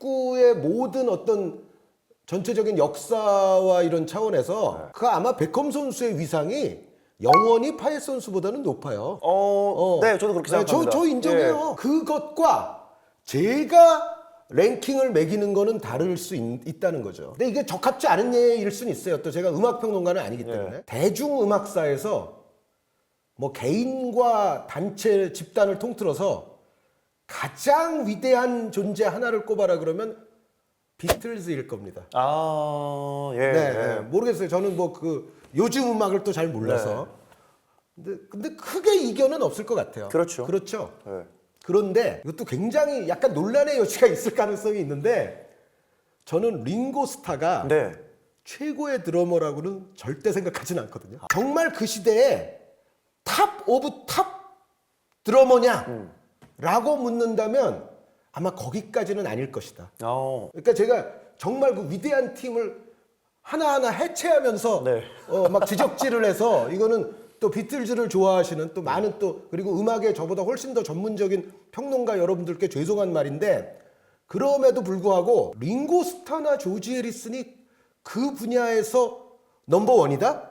축구의 모든 어떤 전체적인 역사와 이런 차원에서 그 아마 베컴 선수의 위상이 영원히 파일 선수보다는 높아요. 네, 저도 그렇게 생각합니다. 저 인정해요. 그것과 제가 랭킹을 매기는 거는 다를 수 있다는 거죠. 근데 이게 적합지 않은 예일 수는 있어요. 또 제가 음악평론가는 아니기 때문에. 대중음악사에서 뭐 개인과 단체, 집단을 통틀어서 가장 위대한 존재 하나를 꼽아라 그러면 비틀즈일 겁니다. 모르겠어요. 저는 뭐 그 요즘 음악을 또 잘 몰라서. 근데 크게 이견은 없을 것 같아요. 그렇죠. 네. 그런데 이것도 굉장히 약간 논란의 여지가 있을 가능성이 있는데 저는 링고 스타가 최고의 드러머라고는 절대 생각하지는 않거든요. 정말 그 시대에 탑 오브 탑 드러머냐? 라고 묻는다면 아마 거기까지는 아닐 것이다. 그러니까 제가 정말 그 위대한 팀을 하나하나 해체하면서 막 지적질을 해서 이거는 또 비틀즈를 좋아하시는 또 많은 또 그리고 음악에 저보다 훨씬 더 전문적인 평론가 여러분들께 죄송한 말인데 그럼에도 불구하고 링고 스타나 조지 해리슨이 그 분야에서 넘버원이다?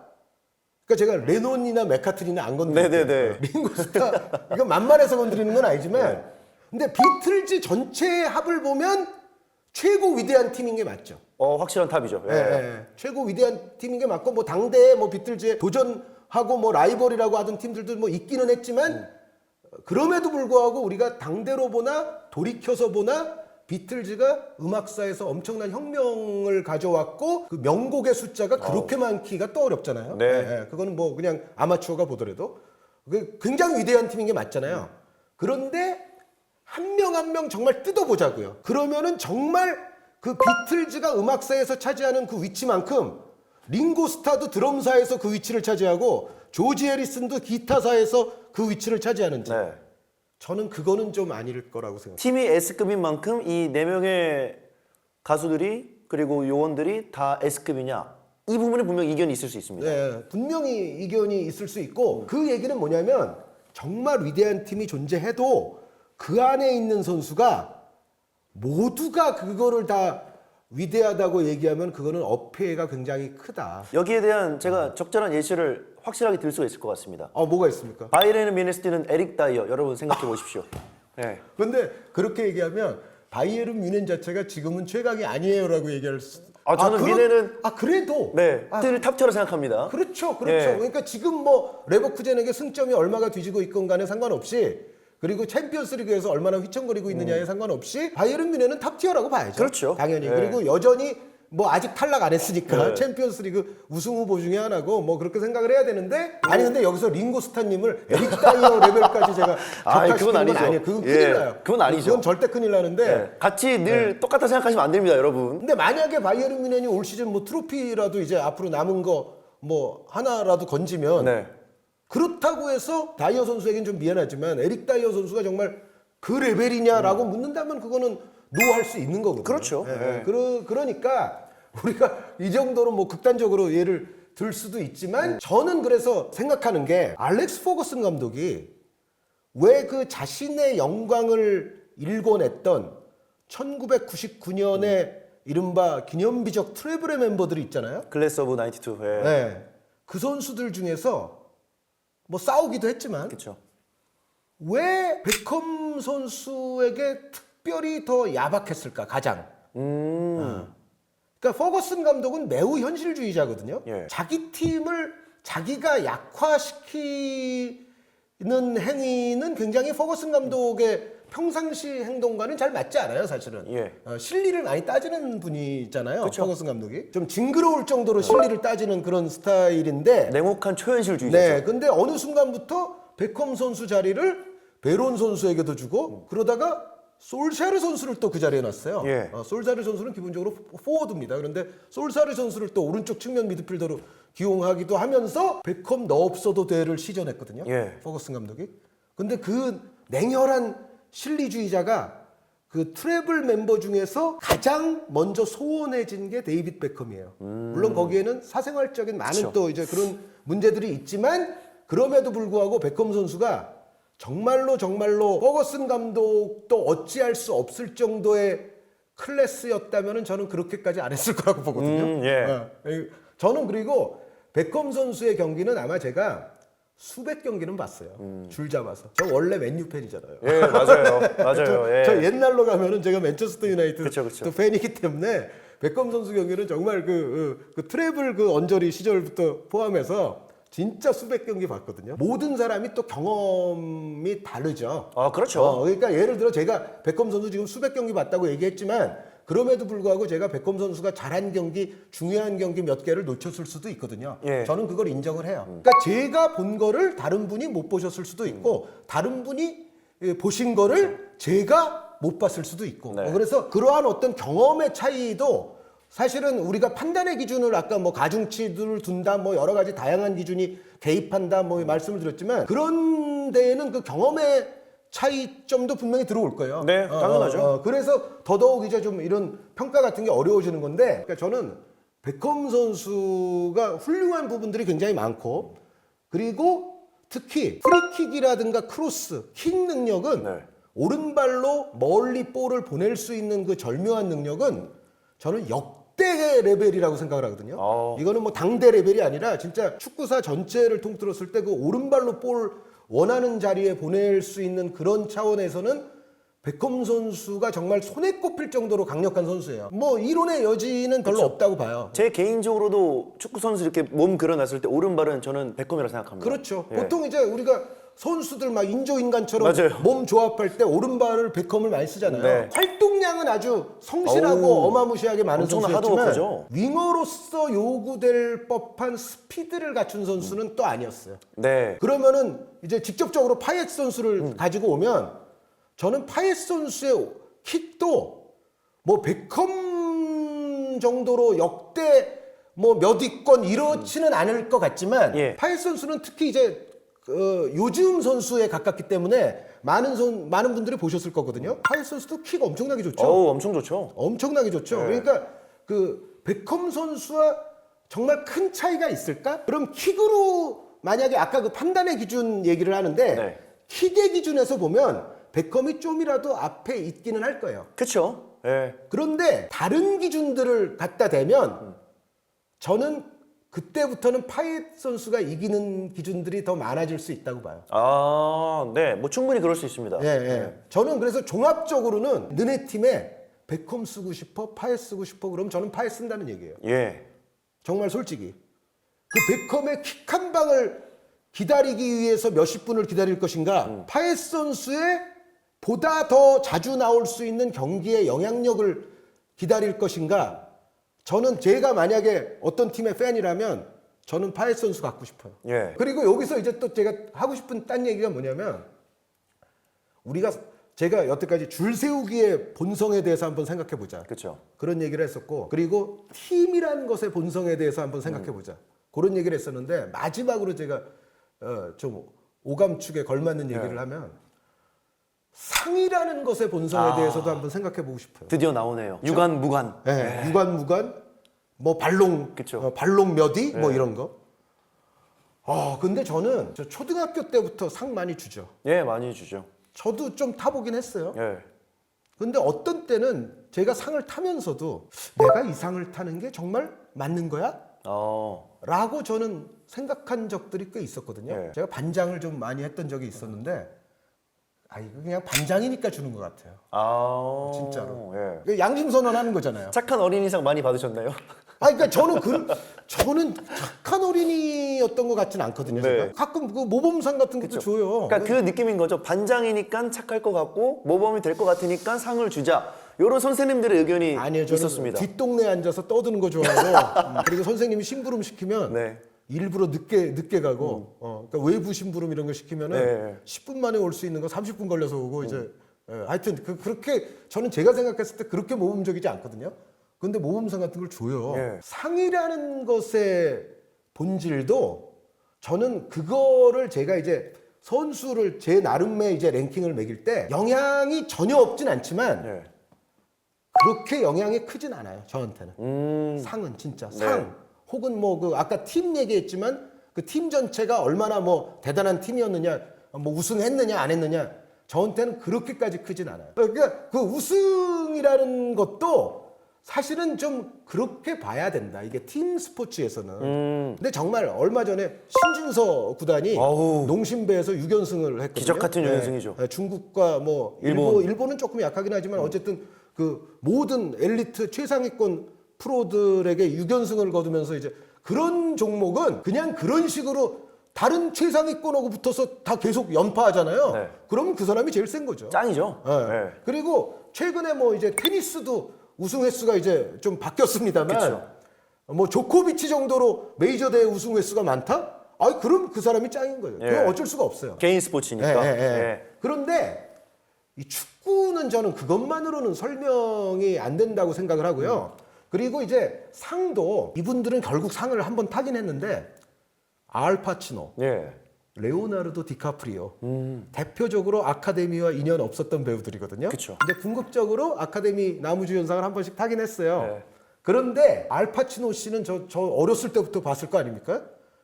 그러니까 제가 레논이나 맥카트니나 안 건드릴게요. 링고 스타 이건 만만해서 건드리는 건 아니지만 근데 비틀즈 전체의 합을 보면 최고 위대한 팀인 게 맞죠. 확실한 탑이죠. 최고 위대한 팀인 게 맞고 뭐 당대에 뭐 비틀즈에 도전하고 뭐 라이벌이라고 하던 팀들도 뭐 있기는 했지만 그럼에도 불구하고 우리가 당대로 보나 돌이켜서 보나 비틀즈가 음악사에서 엄청난 혁명을 가져왔고 그 명곡의 숫자가 그렇게 많기가 또 어렵잖아요. 그거는 뭐 그냥 아마추어가 보더라도 굉장히 위대한 팀인 게 맞잖아요. 그런데 한 명 한 명 정말 뜯어보자고요. 그러면은 정말 그 비틀즈가 음악사에서 차지하는 그 위치만큼 링고 스타도 드럼사에서 그 위치를 차지하고 조지 해리슨도 기타사에서 그 위치를 차지하는지 저는 그거는 좀 아닐 거라고 생각합니다. 팀이 S급인 만큼 이 4명의 가수들이 그리고 요원들이 다 S급이냐 이 부분에 분명히 이견이 있을 수 있습니다. 분명히 이견이 있을 수 있고 그 얘기는 뭐냐면 정말 위대한 팀이 존재해도 그 안에 있는 선수가 모두가 그거를 다 위대하다고 얘기하면 그거는 어폐가 굉장히 크다. 여기에 대한 제가 적절한 예시를 확실하게 들 수가 있을 것 같습니다. 뭐가 있습니까? 바이에른 뮌헨에서 뛰는 에릭 다이어 여러분 생각해 보십시오. 근데 그렇게 얘기하면 바이에른 뮌헨 자체가 지금은 최강이 아니에요라고 얘기할 수. 저는 뮌헨은 그래도 탑티어를 생각합니다. 그렇죠. 그러니까 지금 뭐 레버쿠젠에게 승점이 얼마가 뒤지고 있건 간에 상관없이 그리고 챔피언스리그에서 얼마나 휘청거리고 있느냐에 상관없이 바이에른 뮌헨은 탑티어라고 봐야죠. 그렇죠. 당연히. 그리고 여전히 뭐 아직 탈락 안 했으니까 챔피언스리그 우승 후보 중에 하나고 뭐 그렇게 생각을 해야 되는데 아니 근데 여기서 링고 스타님을 에릭 다이어 레벨까지 제가 그건 아니죠. 아니에요. 그건 큰일 나요. 그건 아니죠. 그건 절대 큰일 나는데 같이 늘 똑같다 생각하시면 안 됩니다, 여러분. 근데 만약에 바이에른 뮌헨이 올 시즌 뭐 트로피라도 이제 앞으로 남은 거 뭐 하나라도 건지면 그렇다고 해서 다이어 선수에겐 좀 미안하지만 에릭 다이어 선수가 정말 그 레벨이냐라고 묻는다면 그거는 노할 수 있는 거거든요. 그렇죠. 그러니까 우리가 이 정도로 뭐 극단적으로 예를 들 수도 있지만 저는 그래서 생각하는 게 알렉스 포거슨 감독이 왜 그 자신의 영광을 일궈냈던 1999년에 이른바 기념비적 트래블의 멤버들이 있잖아요. 클래스 오브 92. 그 선수들 중에서 뭐 싸우기도 했지만 그렇죠. 왜 베컴 선수에게 특별히 더 야박했을까 가장. 그러니까 퍼거슨 감독은 매우 현실주의자거든요. 자기 팀을 자기가 약화시키는 행위는 굉장히 퍼거슨 감독의 평상시 행동과는 잘 맞지 않아요, 사실은. 실리를 많이 따지는 분이잖아요, 퍼거슨 감독이. 좀 징그러울 정도로 실리를 따지는 그런 스타일인데. 냉혹한 초현실주의자죠. 근데 어느 순간부터 베컴 선수 자리를 베론 선수에게도 주고 그러다가 솔샤르 선수를 또 그 자리에 놨어요. 솔샤르 선수는 기본적으로 포워드입니다. 그런데 솔샤르 선수를 또 오른쪽 측면 미드필더로 기용하기도 하면서 베컴 너 없어도 돼를 시전했거든요. 퍼거슨 감독이. 근데 그 냉혈한 실리주의자가 그 트래블 멤버 중에서 가장 먼저 소원해진 게 데이빗 베컴이에요. 물론 거기에는 사생활적인 많은 또 이제 그런 문제들이 있지만 그럼에도 불구하고 베컴 선수가 정말로 퍼거슨 감독도 어찌할 수 없을 정도의 클래스였다면은 저는 그렇게까지 안 했을 거라고 보거든요. 예. 저는 그리고 베컴 선수의 경기는 아마 제가 수백 경기는 봤어요. 줄 잡아서. 저 원래 맨유 팬이잖아요. 예, 맞아요. 맞아요. 예. 저 옛날로 가면은 제가 맨체스터 유나이티드 그쵸. 또 팬이기 때문에 베컴 선수 경기는 정말 그 트래블 그 언저리 시절부터 포함해서 진짜 수백 경기 봤거든요. 모든 사람이 또 경험이 다르죠. 아, 그렇죠. 그러니까 예를 들어 제가 베컴 선수 지금 수백 경기 봤다고 얘기했지만 그럼에도 불구하고 제가 베컴 선수가 잘한 경기, 중요한 경기 몇 개를 놓쳤을 수도 있거든요. 예. 저는 그걸 인정을 해요. 그러니까 제가 본 거를 다른 분이 못 보셨을 수도 있고 다른 분이 보신 거를 제가 못 봤을 수도 있고 네. 그래서 그러한 어떤 경험의 차이도 사실은 우리가 판단의 기준을 아까 뭐 가중치를 둔다 뭐 여러 가지 다양한 기준이 개입한다 뭐 말씀을 드렸지만 그런 데에는 그 경험의 차이점도 분명히 들어올 거예요. 네, 당연하죠. 그래서 더더욱 이제 좀 이런 평가 같은 게 어려워지는 건데 그러니까 저는 베컴 선수가 훌륭한 부분들이 굉장히 많고 그리고 특히 프리킥이라든가 크로스, 킥 능력은 네. 오른발로 멀리 볼을 보낼 수 있는 그 절묘한 능력은 저는 역대 레벨이라고 생각을 하거든요. 이거는 뭐 당대 레벨이 아니라 진짜 축구사 전체를 통틀었을 때 그 오른발로 볼 원하는 자리에 보낼 수 있는 그런 차원에서는 베컴 선수가 정말 손에 꼽힐 정도로 강력한 선수예요. 뭐 이론의 여지는 별로 없다고 봐요. 제 개인적으로도 축구 선수 이렇게 몸 그려놨을 때 오른발은 저는 베컴이라고 생각합니다. 그렇죠. 예. 보통 이제 우리가 선수들 막 인조인간처럼 맞아요. 몸 조합할 때 오른발을 베컴을 많이 쓰잖아요. 네. 활동량은 아주 성실하고 어우, 어마무시하게 많은 엄청난 선수였지만 하드워커죠. 윙어로서 요구될 법한 스피드를 갖춘 선수는 또 아니었어요. 네. 그러면은 이제 직접적으로 파የ트 선수를 가지고 오면 저는 파예트 선수의 킥도 뭐 베컴 정도로 역대 뭐 몇 위권 이렇지는 않을 것 같지만 예. 파예트 선수는 특히 이제 요즘 선수에 가깝기 때문에 많은 분들이 보셨을 거거든요. 파예트 선수도 킥 엄청나게 좋죠. 어우, 엄청 좋죠. 엄청나게 좋죠. 그러니까 그 베컴 선수와 정말 큰 차이가 있을까? 그럼 킥으로 만약에 아까 그 판단의 기준 얘기를 하는데 네. 킥의 기준에서 보면 베컴이 좀이라도 앞에 있기는 할 거예요. 그렇죠. 예. 그런데 다른 기준들을 갖다 대면 저는 그때부터는 파예트 선수가 이기는 기준들이 더 많아질 수 있다고 봐요. 아, 네. 뭐 충분히 그럴 수 있습니다. 예. 저는 그래서 종합적으로는 너네 팀에 베컴 쓰고 싶어, 파예트 쓰고 싶어 그럼 저는 파예트 쓴다는 얘기예요. 예. 정말 솔직히 그 베컴의 킥 한 방을 기다리기 위해서 몇십 분을 기다릴 것인가 파예트 선수의 보다 더 자주 나올 수 있는 경기의 영향력을 기다릴 것인가 저는 제가 만약에 어떤 팀의 팬이라면 저는 파예트 선수 갖고 싶어요. 예. 그리고 여기서 이제 또 제가 하고 싶은 딴 얘기가 뭐냐면 제가 여태까지 줄 세우기의 본성에 대해서 한번 생각해 보자. 그렇죠. 그런 얘기를 했었고 그리고 팀이라는 것의 본성에 대해서 한번 생각해 보자. 그런 얘기를 했었는데 마지막으로 제가 좀 오감축에 걸맞는 얘기를 하면 상이라는 것의 본성에 대해서도 한번 생각해 보고 싶어요. 드디어 나오네요. 유관, 무관. 네, 유관, 무관, 뭐 발롱, 그쵸. 발롱 몇위 뭐 이런 거. 근데 저는 저 초등학교 때부터 상 많이 주죠. 예, 많이 주죠. 저도 좀 타보긴 했어요. 예. 근데 어떤 때는 제가 상을 타면서도 내가 이 상을 타는 게 정말 맞는 거야? 라고 저는 생각한 적들이 꽤 있었거든요. 네. 제가 반장을 좀 많이 했던 적이 있었는데 이거 그냥 반장이니까 주는 것 같아요. 진짜로. 예. 이거 양심선언하는 거잖아요. 착한 어린이상 많이 받으셨나요? 그러니까 저는 착한 어린이였던 것 같지는 않거든요. 네. 제가. 가끔 그 모범상 같은 것도 줘요. 그러니까 그 느낌인 거죠. 반장이니까 착할 것 같고 모범이 될 것 같으니까 상을 주자. 이런 선생님들의 의견이 아니요, 저는 있었습니다. 뒷동네에 앉아서 떠드는 거 좋아하고 그리고 선생님이 심부름 시키면 네. 일부러 늦게 가고 그러니까 외부 심부름 이런 거 시키면은 네. 10분 만에 올 수 있는 거 30분 걸려서 오고 이제 하여튼 그렇게 저는 제가 생각했을 때 그렇게 모범적이지 않거든요. 근데 모범상 같은 걸 줘요. 네. 상이라는 것의 본질도 저는 그거를 제가 이제 선수를 제 나름의 이제 랭킹을 매길 때 영향이 전혀 없진 않지만 네. 그렇게 영향이 크진 않아요. 저한테는. 상은 진짜 상 혹은 뭐 그 아까 팀 얘기했지만 그 팀 전체가 얼마나 뭐 대단한 팀이었느냐, 뭐 우승했느냐 안 했느냐 저한테는 그렇게까지 크진 않아요. 그러니까 그 우승이라는 것도 사실은 좀 그렇게 봐야 된다. 이게 팀 스포츠에서는. 근데 정말 얼마 전에 신준서 구단이 아우. 농심배에서 6연승을 했거든요. 기적 같은 6연승이죠. 네, 중국과 뭐 일본은 조금 약하긴 하지만 어쨌든 그 모든 엘리트 최상위권 프로들에게 6연승을 거두면서 이제 그런 종목은 그냥 그런 식으로 다른 최상위권하고 붙어서 다 계속 연파하잖아요. 네. 그러면 그 사람이 제일 센 거죠. 짱이죠. 네. 네. 그리고 최근에 뭐 이제 테니스도 우승 횟수가 이제 좀 바뀌었습니다만, 그쵸. 뭐 조코비치 정도로 메이저 대회 우승 횟수가 많다? 아, 그럼 그 사람이 짱인 거예요. 예. 그건 어쩔 수가 없어요. 개인 스포츠니까. 예. 그런데 이 축구는 저는 그것만으로는 설명이 안 된다고 생각을 하고요. 그리고 이제 상도 이분들은 결국 상을 한번 타긴 했는데 알파치노, 예. 레오나르도 디카프리오 대표적으로 아카데미와 인연 없었던 배우들이거든요. 그쵸. 근데 궁극적으로 아카데미 나무주연상을 한 번씩 타긴 했어요. 네. 그런데 알파치노 씨는 저 어렸을 때부터 봤을 거 아닙니까?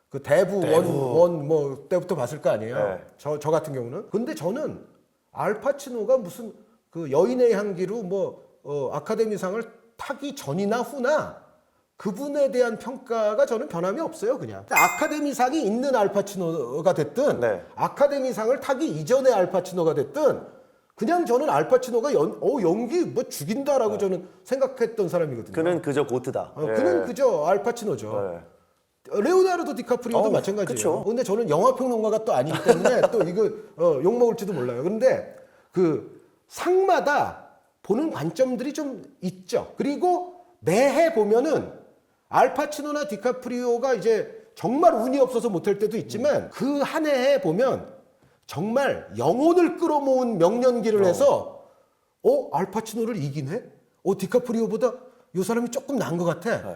그 대부 원 뭐 때부터 봤을 거 아니에요. 네. 저 같은 경우는. 근데 저는 알파치노가 무슨 그 여인의 향기로 아카데미상을 타기 전이나 후나 그분에 대한 평가가 저는 변함이 없어요, 그냥. 아카데미상이 있는 알파치노가 됐든, 네. 아카데미상을 타기 이전의 알파치노가 됐든, 그냥 저는 알파치노가 연기 뭐 죽인다라고 저는 생각했던 사람이거든요. 그는 그저 고트다. 예. 그는 그저 알파치노죠. 레오나르도 디카프리오도 마찬가지예요. 그쵸. 근데 저는 영화 평론가가 또 아니기 때문에 또 이거 욕 먹을지도 몰라요. 그런데 그 상마다 보는 관점들이 좀 있죠. 그리고 매해 보면은 알파치노나 디카프리오가 이제 정말 운이 없어서 못할 때도 있지만 그 한 해에 보면 정말 영혼을 끌어모은 명년기를 해서 알파치노를 이기네? 디카프리오보다 이 사람이 조금 나은 것 같아. 네.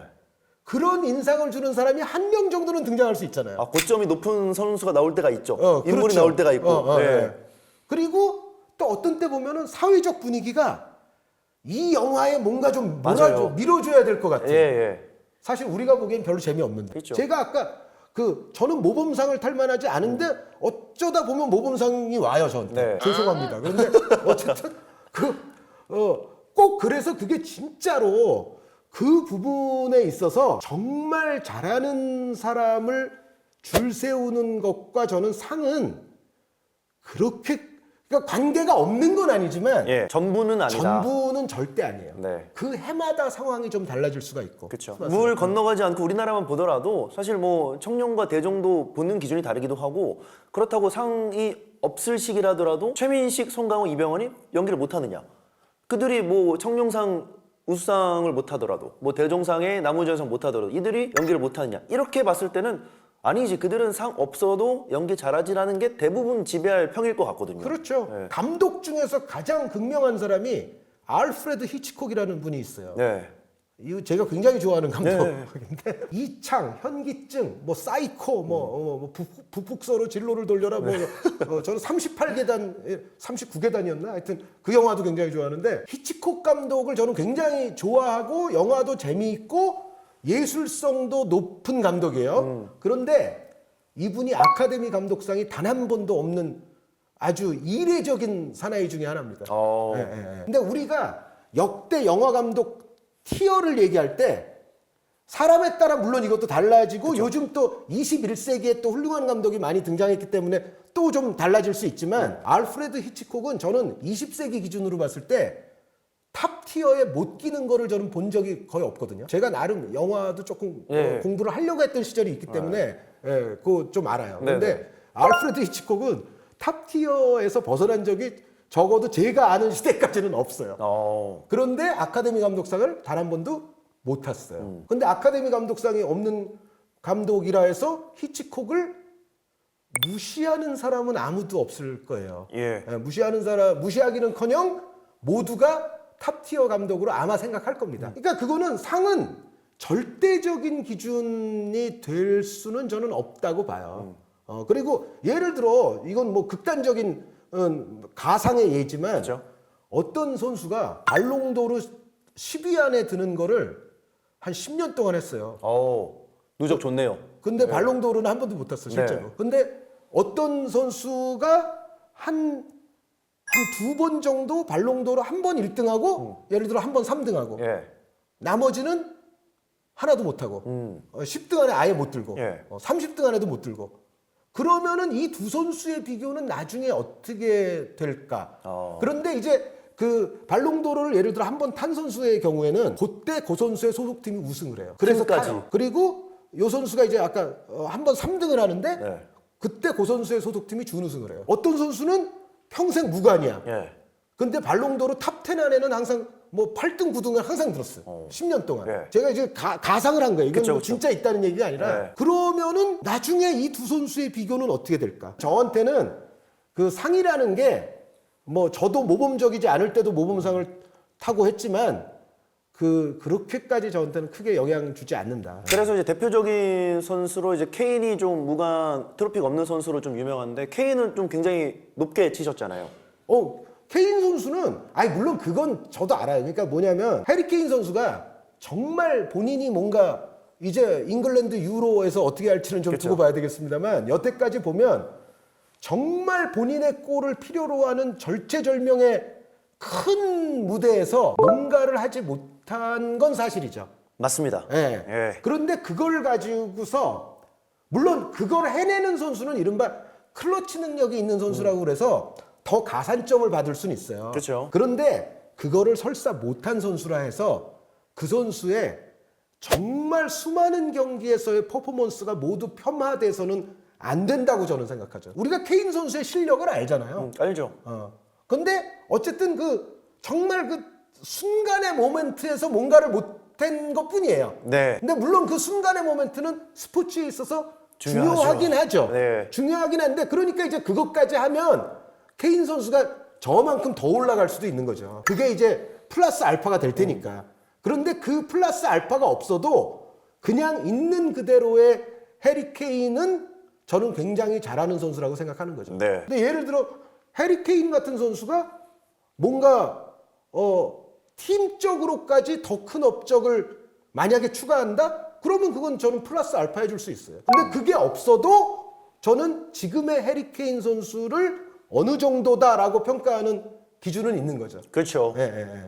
그런 인상을 주는 사람이 한 명 정도는 등장할 수 있잖아요. 아, 고점이 높은 선수가 나올 때가 있죠. 인물이 그렇죠. 나올 때가 있고. 네. 그리고 또 어떤 때 보면은 사회적 분위기가 이 영화에 뭔가 좀 맞아요. 밀어줘야 될 것 같아요. 예. 사실 우리가 보기엔 별로 재미없는데. 그렇죠. 제가 아까 저는 모범상을 탈 만하지 않은데 어쩌다 보면 모범상이 와요, 저한테. 네. 죄송합니다. 그런데 어쨌든 꼭 그래서 그게 진짜로 그 부분에 있어서 정말 잘하는 사람을 줄 세우는 것과 저는 상은 그렇게 그러니까 관계가 없는 건 아니지만 예. 전부는 아니다. 전부는 절대 아니에요. 네. 그 해마다 상황이 좀 달라질 수가 있고. 그렇죠. 맞습니다. 물 건너가지 않고 우리나라만 보더라도 사실 뭐 청룡과 대종도 보는 기준이 다르기도 하고 그렇다고 상이 없을 시기라더라도 최민식, 송강호, 이병헌이 연기를 못하느냐? 그들이 뭐 청룡상 우수상을 못하더라도 뭐 대종상에 나무주연상 못하더라도 이들이 연기를 못하느냐? 이렇게 봤을 때는 아니지 그들은 상 없어도 연기 잘하지라는 게 대부분 지배할 평일 것 같거든요. 그렇죠. 네. 감독 중에서 가장 극명한 사람이 알프레드 히치콕이라는 분이 있어요. 네. 이거 제가 굉장히 좋아하는 감독인데 네. 이창, 현기증, 뭐 사이코, 북북서로 진로를 돌려라 저는 38계단, 39계단이었나? 하여튼 그 영화도 굉장히 좋아하는데 히치콕 감독을 저는 굉장히 좋아하고 영화도 재미있고 예술성도 높은 감독이에요. 그런데 이분이 아카데미 감독상이 단 한 번도 없는 아주 이례적인 사나이 중에 하나입니다. 근데 우리가 역대 영화 감독 티어를 얘기할 때 사람에 따라 물론 이것도 달라지고 요즘 또 21세기에 또 훌륭한 감독이 많이 등장했기 때문에 또 좀 달라질 수 있지만 알프레드 히치콕은 저는 20세기 기준으로 봤을 때 탑 티어에 못 끼는 거를 저는 본 적이 거의 없거든요. 제가 나름 영화도 조금 공부를 하려고 했던 시절이 있기 때문에 그거 좀 알아요. 그런데 알프레드 히치콕은 탑 티어에서 벗어난 적이 적어도 제가 아는 시대까지는 없어요. 그런데 아카데미 감독상을 단 한 번도 못 탔어요. 근데 아카데미 감독상이 없는 감독이라 해서 히치콕을 무시하는 사람은 아무도 없을 거예요. 무시하기는커녕 모두가 탑티어 감독으로 아마 생각할 겁니다. 그러니까 그거는 상은 절대적인 기준이 될 수는 저는 없다고 봐요. 그리고 예를 들어 이건 뭐 극단적인 가상의 예지만 그렇죠. 어떤 선수가 발롱도르 10위 안에 드는 거를 한 10년 동안 했어요. 누적 좋네요. 근데 발롱도르는 한 번도 못 탔어, 실제로. 근데 어떤 선수가 한 한 2번 정도 발롱도르 한 번 1등하고 예를 들어 한 번 3등하고 예. 나머지는 하나도 못하고 10등 안에 아예 못 들고 예. 30등 안에도 못 들고 그러면은 이 두 선수의 비교는 나중에 어떻게 될까? 그런데 이제 그 발롱도르를 예를 들어 한 번 탄 선수의 경우에는 그때 그 선수의 소속팀이 우승을 해요. 그래서 팀까지. 타요. 그리고 요 선수가 이제 아까 한 번 3등을 하는데 네. 그때 그 선수의 소속팀이 준우승을 해요. 어떤 선수는 평생 무관이야. 예. 근데 발롱도르 탑10 안에는 항상 뭐 8등, 9등을 항상 들었어요. 10년 동안. 네. 제가 이제 가상을 한 거예요. 이건 그쵸, 뭐 그쵸. 진짜 있다는 얘기가 아니라. 네. 그러면은 나중에 이 두 선수의 비교는 어떻게 될까? 저한테는 그 상이라는 게 뭐 저도 모범적이지 않을 때도 모범상을 타고 했지만 그렇게까지 저한테는 크게 영향 주지 않는다. 그래서 이제 대표적인 선수로 이제 케인이 좀 무관 트로피가 없는 선수로 좀 유명한데 케인은 좀 굉장히 높게 치셨잖아요. 케인 선수는 물론 그건 저도 알아요. 그러니까 뭐냐면 해리 케인 선수가 정말 본인이 뭔가 이제 잉글랜드 유로에서 어떻게 할지는 좀 그쵸. 두고 봐야 되겠습니다만 여태까지 보면 정말 본인의 골을 필요로 하는 절체절명의 큰 무대에서 뭔가를 하지 못한 건 사실이죠. 맞습니다. 예. 예. 그런데 그걸 가지고서 물론 그걸 해내는 선수는 이른바 클러치 능력이 있는 선수라고 그래서 더 가산점을 받을 수는 있어요. 그렇죠. 그런데 그거를 설사 못한 선수라 해서 그 선수의 정말 수많은 경기에서의 퍼포먼스가 모두 폄하돼서는 안 된다고 저는 생각하죠. 우리가 케인 선수의 실력을 알잖아요. 알죠. 근데 어쨌든 정말 그 순간의 모멘트에서 뭔가를 못한 것 뿐이에요. 네. 근데 물론 그 순간의 모멘트는 스포츠에 있어서 중요하죠. 중요하긴 하죠. 네. 중요하긴 한데 그러니까 이제 그것까지 하면 케인 선수가 저만큼 더 올라갈 수도 있는 거죠. 그게 이제 플러스 알파가 될 테니까. 그런데 그 플러스 알파가 없어도 그냥 있는 그대로의 해리 케인은 저는 굉장히 잘하는 선수라고 생각하는 거죠. 네. 근데 예를 들어 해리 케인 같은 선수가 뭔가 팀적으로까지 더 큰 업적을 만약에 추가한다? 그러면 그건 저는 플러스 알파 해줄 수 있어요. 근데 그게 없어도 저는 지금의 해리 케인 선수를 어느 정도다라고 평가하는 기준은 있는 거죠. 그렇죠.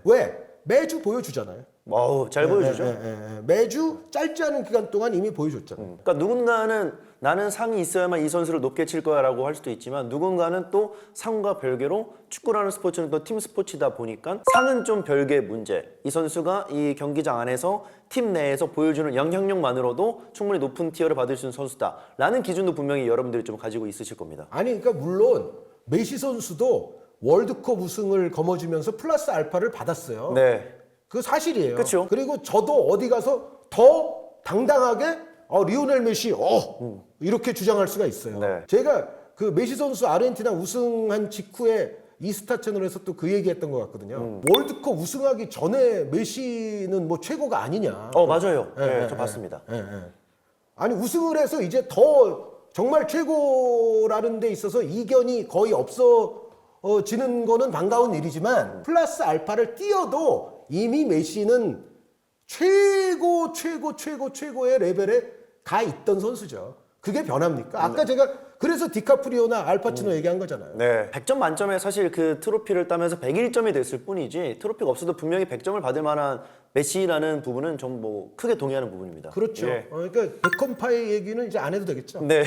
왜? 매주 보여주잖아요. 와우, 잘 보여주죠. 매주 짧지 않은 기간 동안 이미 보여줬잖아요. 그러니까 누군가는 나는 상이 있어야만 이 선수를 높게 칠 거야라고 할 수도 있지만 누군가는 또 상과 별개로 축구라는 스포츠는 또 팀 스포츠다 보니까 상은 좀 별개의 문제. 이 선수가 이 경기장 안에서 팀 내에서 보여주는 영향력만으로도 충분히 높은 티어를 받을 수 있는 선수다라는 기준도 분명히 여러분들이 좀 가지고 있으실 겁니다. 아니 그러니까 물론 메시 선수도 월드컵 우승을 거머쥐면서 플러스 알파를 받았어요. 네. 그 사실이에요. 그쵸. 그리고 저도 어디 가서 더 당당하게 리오넬 메시 이렇게 주장할 수가 있어요. 네. 제가 그 메시 선수 아르헨티나 우승한 직후에 이스타 채널에서 또 그 얘기했던 것 같거든요. 월드컵 우승하기 전에 메시는 뭐 최고가 아니냐. 맞아요. 네, 저 봤습니다. 아니 우승을 해서 이제 더 정말 최고라는 데 있어서 이견이 거의 없어지는 거는 반가운 일이지만 플러스 알파를 띄어도 이미 메시는 최고의 레벨에 가 있던 선수죠. 그게 변합니까? 아까 제가 그래서 디카프리오나 알파치노 얘기한 거잖아요. 네. 100점 만점에 사실 그 트로피를 따면서 101점이 됐을 뿐이지 트로피가 없어도 분명히 100점을 받을 만한 메시라는 부분은 좀 뭐 크게 동의하는 부분입니다. 그렇죠. 예. 그러니까 베컴파의 얘기는 이제 안 해도 되겠죠. 네.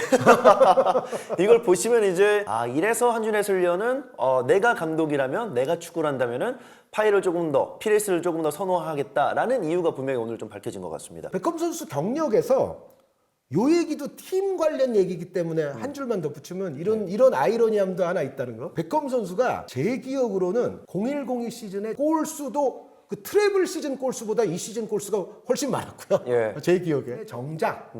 이걸 보시면 이제 이래서 한준 해설위원은 내가 감독이라면 내가 축구를 한다면은 파이를 조금 더 피레스를 조금 더 선호하겠다라는 이유가 분명히 오늘 좀 밝혀진 것 같습니다. 베컴 선수 경력에서 요 얘기도 팀 관련 얘기이기 때문에 한 줄만 덧붙이면 이런 아이러니함도 하나 있다는 거. 베컴 선수가 제 기억으로는 0102 시즌에 골 수도 그 트래블 시즌 골 수보다 이 시즌 골 수가 훨씬 많았고요. 예. 제 기억에. 정작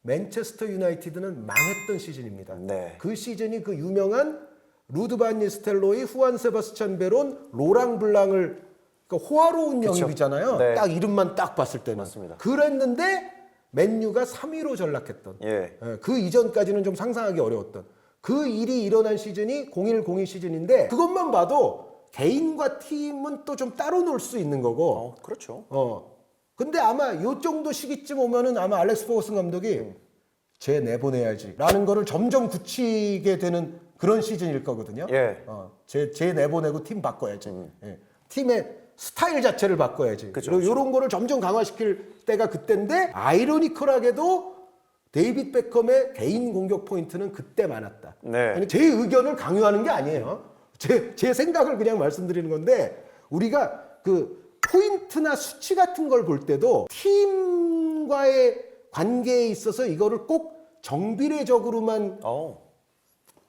맨체스터 유나이티드는 망했던 시즌입니다. 네. 그 시즌이 그 유명한 루드 반 니스텔로이, 후안 세바스찬 베론, 로랑 블랑을 그러니까 호화로운 영입이잖아요. 네. 딱 이름만 딱 봤을 때는. 맞습니다. 그랬는데 맨유가 3위로 전락했던. 예. 그 이전까지는 좀 상상하기 어려웠던. 그 일이 일어난 시즌이 0102 시즌인데 그것만 봐도 개인과 팀은 또 좀 따로 놀 수 있는 거고. 그렇죠. 근데 아마 요 정도 시기쯤 오면은 아마 알렉스 포거슨 감독이 쟤 내보내야지 라는 거를 점점 굳히게 되는 그런 시즌일 거거든요. 예. 제 내보내고 팀 바꿔야지. 예. 팀의 스타일 자체를 바꿔야지. 그쵸, 그리고 이런 거를 점점 강화시킬 때가 그때인데 아이러니컬하게도 데이빗 베컴의 개인 공격 포인트는 그때 많았다. 네. 아니, 제 의견을 강요하는 게 아니에요. 제 생각을 그냥 말씀드리는 건데 우리가 그 포인트나 수치 같은 걸 볼 때도 팀과의 관계에 있어서 이거를 꼭 정비례적으로만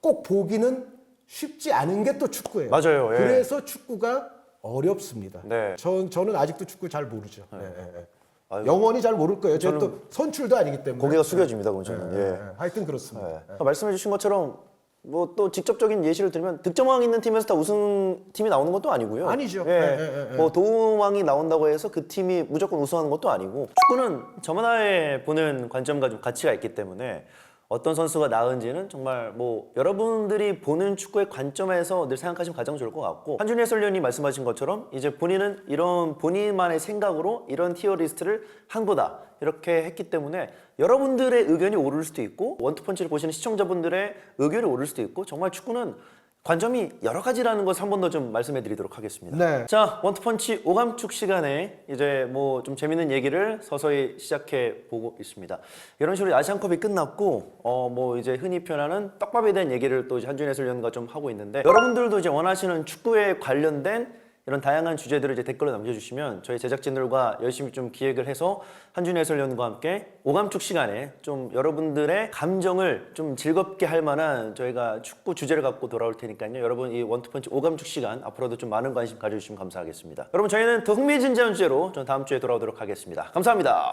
꼭 보기는 쉽지 않은 게 또 축구예요. 맞아요. 예. 그래서 축구가 어렵습니다. 네. 저는 아직도 축구 잘 모르죠. 예, 예. 아유, 영원히 잘 모를 거예요. 저는 또 선출도 아니기 때문에. 고개가 숙여집니다, 그럼 저는. 예, 예. 예. 하여튼 그렇습니다. 말씀해 주신 것처럼 뭐 또 직접적인 예시를 들면 득점왕 있는 팀에서 다 우승팀이 나오는 것도 아니고요. 아니죠. 예. 예, 예, 예. 뭐 도움왕이 나온다고 해서 그 팀이 무조건 우승하는 것도 아니고 축구는 저만의 보는 관점과 좀 가치가 있기 때문에 어떤 선수가 나은지는 정말 뭐 여러분들이 보는 축구의 관점에서 늘 생각하시면 가장 좋을 것 같고 한준희 해설위원이 말씀하신 것처럼 이제 본인은 이런 본인만의 생각으로 이런 티어 리스트를 한 거다 이렇게 했기 때문에 여러분들의 의견이 오를 수도 있고 원투펀치를 보시는 시청자분들의 의견이 오를 수도 있고 정말 축구는 관점이 여러 가지라는 것을 한 번 더 좀 말씀해 드리도록 하겠습니다. 네. 자, 원투펀치 오감축 시간에 이제 뭐 좀 재밌는 얘기를 서서히 시작해 보고 있습니다. 이런 식으로 아시안컵이 끝났고 뭐 이제 흔히 표현하는 떡밥에 대한 얘기를 또 이제 한준희 해설위원과 좀 하고 있는데 여러분들도 이제 원하시는 축구에 관련된 이런 다양한 주제들을 이제 댓글로 남겨주시면 저희 제작진들과 열심히 좀 기획을 해서 한준희 해설위원과 함께 오감축 시간에 좀 여러분들의 감정을 좀 즐겁게 할 만한 저희가 축구 주제를 갖고 돌아올 테니까요. 여러분 이 원투펀치 오감축 시간 앞으로도 좀 많은 관심 가져주시면 감사하겠습니다. 여러분 저희는 더 흥미진진한 주제로 전 다음 주에 돌아오도록 하겠습니다. 감사합니다.